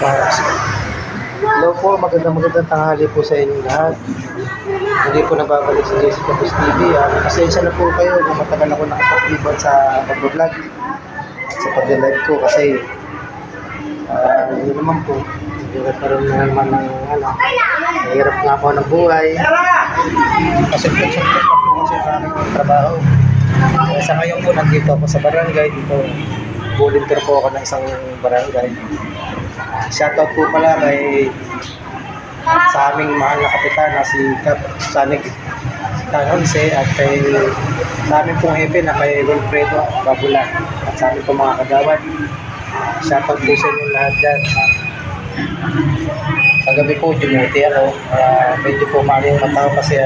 Hello po, magandang tanghali po sa inyo lahat. Hindi po nababalik si Jessica Bus TV. Pasensya na po kayo kung matagal ako nakapag-ibon sa pag-vlog sa pag-live ko kasi hindi naman po. Hirap pa rin naman ng hirap nga po ng buhay. Pasensya po kasi sa aking trabaho. Sa ngayon po, nandito ako sa barangay. Dito, volunteer po ako ng isang barangay. Shoutout po pala sa aming mahal na kapitan na si Cap Sanig Tanonse at sa aming pong hepe na kay Wilfredo Babula at sa aming pong mga kagawad. Shoutout po sa inyo lahat dyan. Kagabi po, dumuti ako. Medyo po maling mataw kasi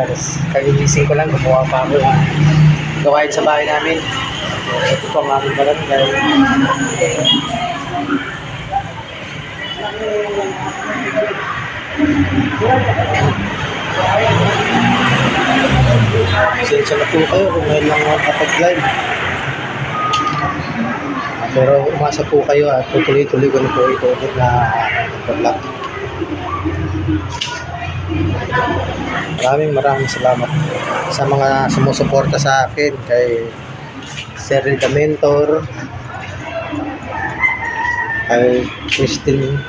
kagigising ko lang, gumawa pa ako gawain sa bahay namin. Ito po ang aming barangay. Pasensya na po kayo kung ngayon lang kapag-live. Pero umasa po kayo at tuloy-tuloy ko na po ito ulit na vlog. Maraming salamat sa mga sumusuporta sa akin, kay Sir the Mentor, kay Christine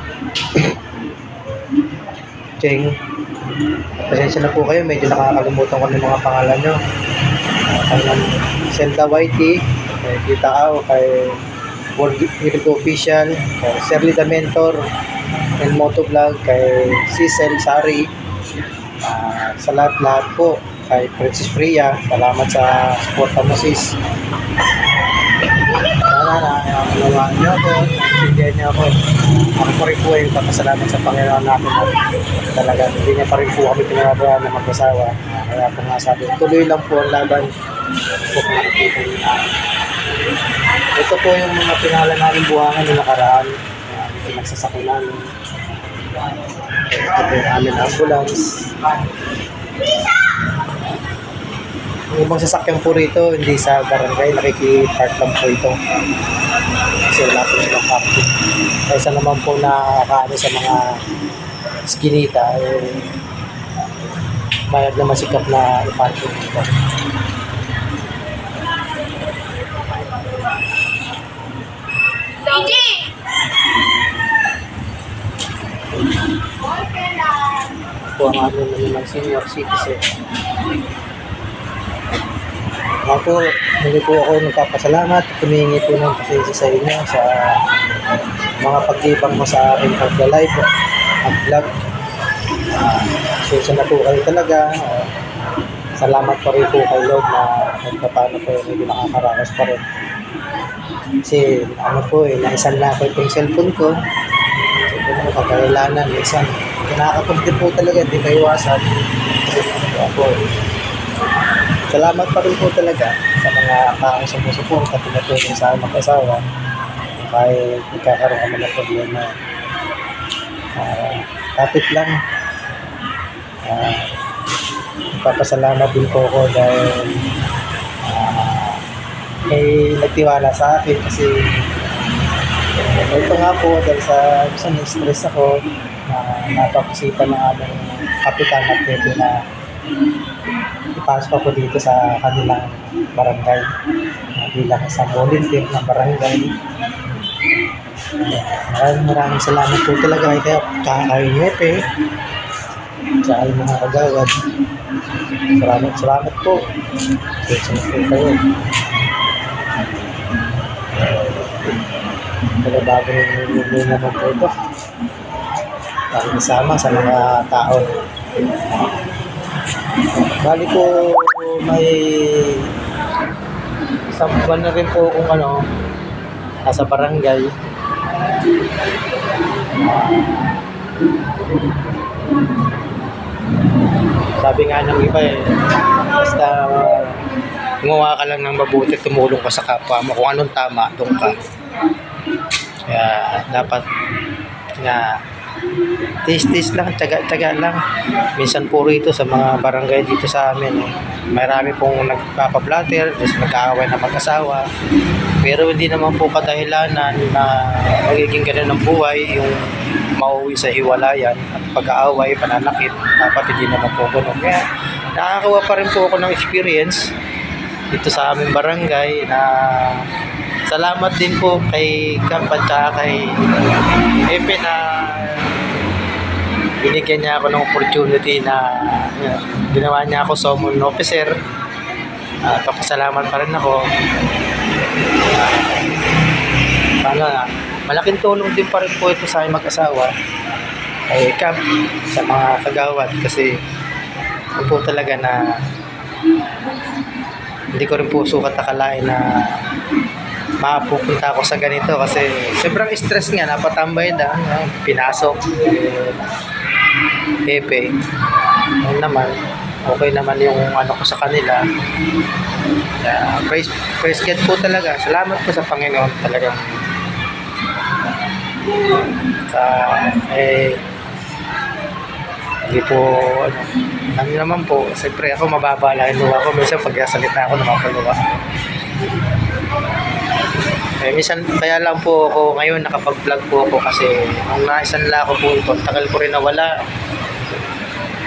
Cheng. Pasensya na po kayo, medyo nakakalimutan ko ng mga pangalan nyo. Kay Zelda Whitey, kay Kita Ao, kay World Official, kay Shirley the Mentor, and Motovlog, kay Cecil Sari, sa lahat po, kay Princess Priya, salamat sa suporta mo sis. Sana nakuha niyo ako, naintindihan niyo ako. Ako pa rin po ay papasalamat sa Panginoon natin at talaga hindi niya pa rin po kami pinagawa na mag-asawa. Kaya po nga sabi, tuloy lang po ang laban. Ito po yung mga pinala namin buwangan na nakaraan. Ito nagsasako namin. Ito po yung aming ambulance. Yung ibang sasakyan po rito, hindi sa barangay, nakikipark lang po ito. Kasi wala po silang parking. Kaysa naman po nakakaano sa mga skinita, bayad na masikap na i-parking dito. Ito ang aming mga senior citizen. Ako, hindi po ako nagpapasalamat at humingi po ng pasensya sa inyo sa mga pag-ibang mo sa aking pag-live at vlog. Pasensya na po kayo talaga. Salamat pa rin po kay Lord na paano po hindi nakakaraos pa rin. Kasi naisan na ako itong cellphone ko. So, kakailanan, minsan kinakapunti po talaga, hindi kayo iwasan. Ako, salamat pa rin po talaga sa mga taong sumusuporta at tinutulong sa mag-asawa kahit nagkakaroon kami ng problema. Kapit lang. Papasalamat din po ako dahil may nagtiwala sa akin kasi ito nga po dahil sa stress ako na napag-isipan ng aming kapitan at pepe na ipasok ako dito sa kanilang barangay bilang isang volunteer ng barangay. Maraming salamat po talaga kay Hepe sa mga kagawad. Salamat po. Salamat po kayo. Bagong nilulunan naman po ito para isama sa mga tao. Bali po may isang buwan na rin po kung nasa barangay. Sabi nga ng iba basta gumawa ka lang ng mabuti, tumulong ka sa kapwa mo, kung anong tama, doon ka. Kaya dapat nga tis lang, tiyaga lang. Minsan po rito sa mga barangay dito sa amin, marami pong nagpapa-blatter, nag-aaway na mag-asawa. Pero hindi naman po kadahilanan na magiging ganun ang buhay, yung mauwi sa hiwalayan at pag-aaway, pananakit, dapat hindi naman po ganun. Kaya nakakakuha pa rin po ako ng experience dito sa aming barangay na salamat din po kay Camp at saka kay Epe na binigyan niya ako ng opportunity na ginawa niya ako summon officer. Papasalamat pa rin ako. Malaking tulong din pa rin po ito sa aming mag-asawa kay Camp sa mga kagawad kasi po talaga na hindi ko rin po sukat akalain na mapupunta ako sa ganito kasi sobrang stress nga, napatambay na, pinasok Pepe. Ayun naman, okay naman yung ano ko sa kanila. Praise God po talaga. Salamat po sa Panginoon talagang hindi po ano naman po, siyempre ako mababala yung luha ko, minsan pagkasalita ako napapaluwa. Minsan kaya lang po ako ngayon nakapag-vlog po ako kasi nung naisanla ako po ito, tagal ko rin nawala.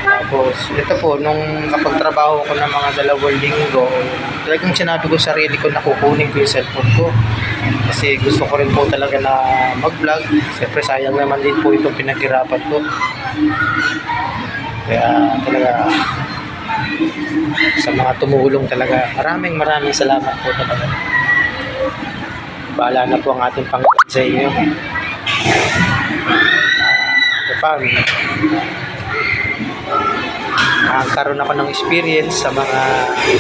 Tapos ito po, nung kapag-trabaho ko ng mga 2 linggo, talagang sinabi ko sa sarili ko na kukunin ko yung cellphone ko. Kasi gusto ko rin po talaga na mag-vlog. Siyempre sayang naman din po itong pinaghirapan ko. Kaya talaga sa mga tumulong talaga, maraming salamat po talaga. Bahala na po ang ating Panginoon sa inyo. Nakakaroon ako ng experience sa mga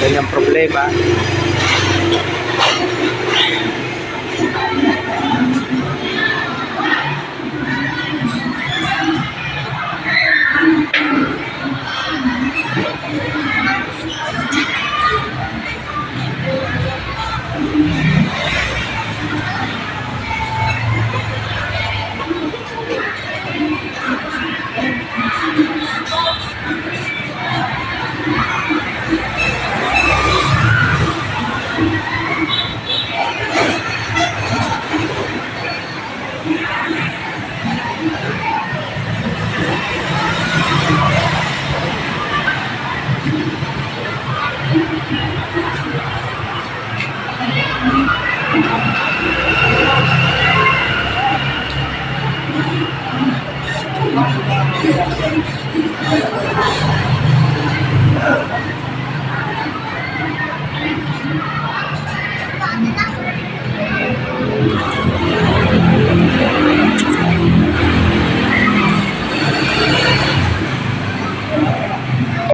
ganyang problema.